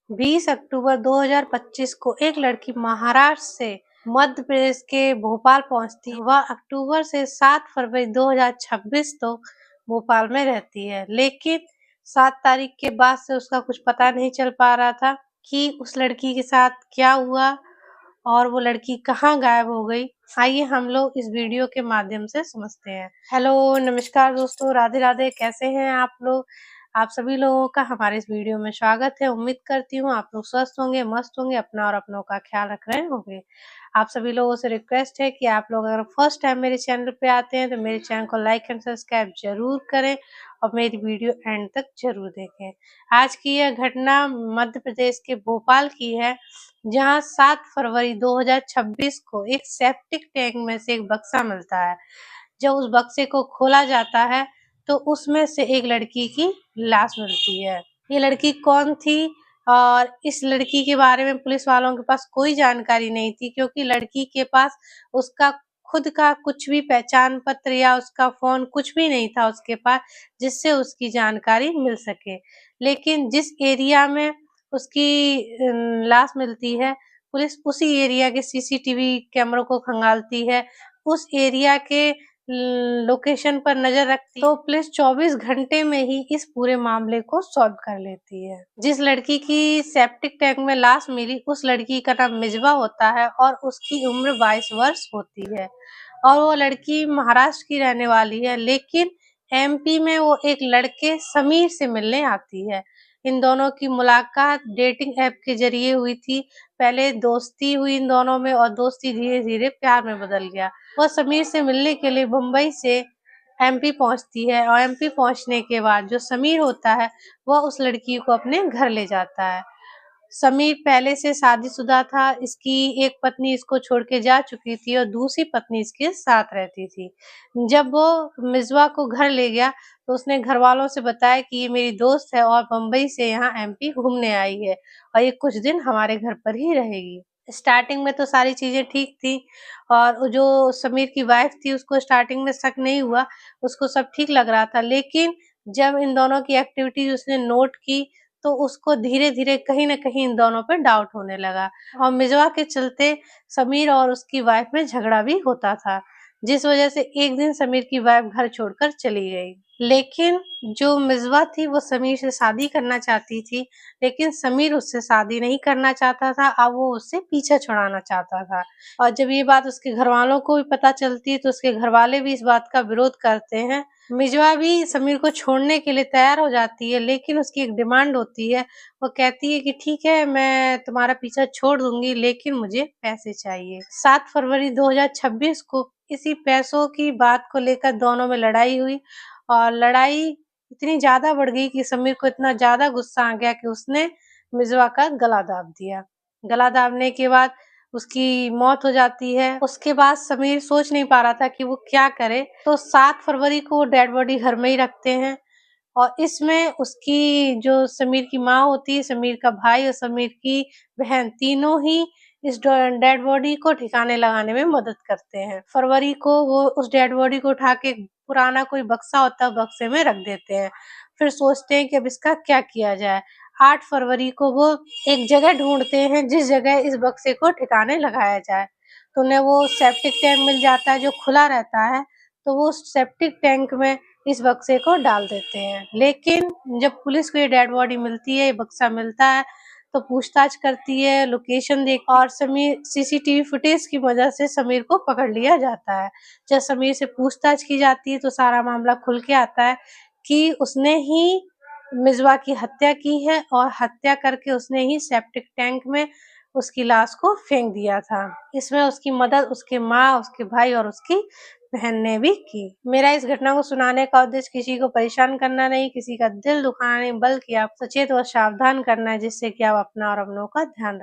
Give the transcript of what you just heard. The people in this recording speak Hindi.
20 अक्टूबर 2025 को एक लड़की महाराष्ट्र से मध्य प्रदेश के भोपाल पहुंचती है। वह अक्टूबर से 7 फरवरी 2026 तो भोपाल में रहती है, लेकिन 7 तारीख के बाद से उसका कुछ पता नहीं चल पा रहा था कि उस लड़की के साथ क्या हुआ और वो लड़की कहाँ गायब हो गई। आइए हम लोग इस वीडियो के माध्यम से समझते हैं। हेलो, नमस्कार दोस्तों, राधे राधे। कैसे हैं आप लोग? आप सभी लोगों का हमारे इस वीडियो में स्वागत है। उम्मीद करती हूँ आप लोग स्वस्थ होंगे, मस्त होंगे, अपना और अपनों का ख्याल रख रहे होंगे। आप सभी लोगों से रिक्वेस्ट है कि आप लोग अगर फर्स्ट टाइम मेरे चैनल पे आते हैं तो मेरे चैनल को लाइक एंड सब्सक्राइब जरूर करें और मेरी वीडियो एंड तक जरूर देखें। आज की यह घटना मध्य प्रदेश के भोपाल की है, जहां 7 फरवरी 2026 को एक सेप्टिक टैंक में से एक बक्सा मिलता है। जब उस बक्से को खोला जाता है तो उसमें से एक लड़की की लाश मिलती है। ये लड़की कौन थी और इस लड़की के बारे में पुलिस वालों के पास कोई जानकारी नहीं थी, क्योंकि लड़की के पास उसका खुद का कुछ भी पहचान पत्र या उसका फोन कुछ भी नहीं था उसके पास, जिससे उसकी जानकारी मिल सके। लेकिन जिस एरिया में उसकी लाश मिलती है, पुलिस उसी एरिया के सीसीटीवी कैमरों को खंगालती है, उस एरिया के लोकेशन पर नजर रखती तो पुलिस 24 घंटे में ही इस पूरे मामले को सॉल्व कर लेती है। जिस लड़की की सेप्टिक टैंक में लाश मिली, उस लड़की का नाम मिजबा होता है और उसकी उम्र 22 वर्ष होती है और वो लड़की महाराष्ट्र की रहने वाली है, लेकिन एमपी में वो एक लड़के समीर से मिलने आती है। इन दोनों की मुलाकात डेटिंग ऐप के जरिए हुई थी। पहले दोस्ती हुई इन दोनों में और दोस्ती धीरे धीरे प्यार में बदल गया। वह समीर से मिलने के लिए मुंबई से एमपी पहुंचती है और एमपी पहुंचने के बाद जो समीर होता है वह उस लड़की को अपने घर ले जाता है। समीर पहले से शादीशुदा था, इसकी एक पत्नी इसको छोड़ के जा चुकी थी और दूसरी पत्नी इसके साथ रहती थी। जब वो मिजवा को घर ले गया तो उसने घर वालों से बताया कि ये मेरी दोस्त है और मुंबई से यहाँ एमपी घूमने आई है और ये कुछ दिन हमारे घर पर ही रहेगी। स्टार्टिंग में तो सारी चीजें ठीक थी और वो जो समीर की वाइफ थी उसको स्टार्टिंग में शक नहीं हुआ, उसको सब ठीक लग रहा था। लेकिन जब इन दोनों की एक्टिविटीज उसने नोट की तो उसको धीरे धीरे कहीं ना कहीं इन दोनों पर डाउट होने लगा और मिजवा के चलते समीर और उसकी वाइफ में झगड़ा भी होता था, जिस वजह से एक दिन समीर की वाइफ घर छोड़कर चली गई। लेकिन जो मिजवा थी वो समीर से शादी करना चाहती थी, लेकिन समीर उससे शादी नहीं करना चाहता था, अब वो उससे पीछा छुड़ाना चाहता था। और जब ये बात उसके घर वालों को भी पता चलती है तो उसके घर वाले भी इस बात का विरोध करते हैं। मिजवा भी समीर को छोड़ने के लिए तैयार हो जाती है, लेकिन उसकी एक डिमांड होती है। वो कहती है कि ठीक है, मैं तुम्हारा पीछा छोड़ दूंगी, लेकिन मुझे पैसे चाहिए। 7 फरवरी 2026 को इसी पैसों की बात को लेकर दोनों में लड़ाई हुई और लड़ाई इतनी ज्यादा बढ़ गई कि समीर को इतना ज्यादा गुस्सा आ गया कि उसने मिजवा का गला दाब दिया। गला दाबने के बाद उसकी मौत हो जाती है। उसके बाद समीर सोच नहीं पा रहा था कि वो क्या करे, तो 7 फरवरी को डेड बॉडी घर में ही रखते हैं और इसमें उसकी जो समीर की माँ होती है, समीर का भाई और समीर की बहन, तीनों ही इस डेड बॉडी को ठिकाने लगाने में मदद करते हैं। फरवरी को वो उस डेड बॉडी को उठा के पुराना कोई बक्सा होता है बक्से में रख देते हैं। फिर सोचते हैं कि अब इसका क्या किया जाए। 8 फरवरी को वो एक जगह ढूंढते हैं जिस जगह इस बक्से को ठिकाने लगाया जाए, तो उन्हें वो सेप्टिक टैंक मिल जाता है जो खुला रहता है, तो वो सेप्टिक टैंक में इस बक्से को डाल देते हैं। लेकिन जब पुलिस को ये डेड बॉडी मिलती है, ये बक्सा मिलता है, तो पूछताछ करती है, लोकेशन देख और समीर सीसीटीवी फुटेज की वजह से समीर को पकड़ लिया जाता है। जब समीर से पूछताछ की जाती है तो सारा मामला खुल के आता है कि उसने ही मिजवा की हत्या की है और हत्या करके उसने ही सेप्टिक टैंक में उसकी लाश को फेंक दिया था। इसमें उसकी मदद उसके माँ, उसके भाई और उसकी बहन ने भी की। मेरा इस घटना को सुनाने का उद्देश्य किसी को परेशान करना नहीं, किसी का दिल दुखाना नहीं, बल्कि आप सचेत और सावधान करना है, जिससे कि आप अपना और अपनों का ध्यान रखें।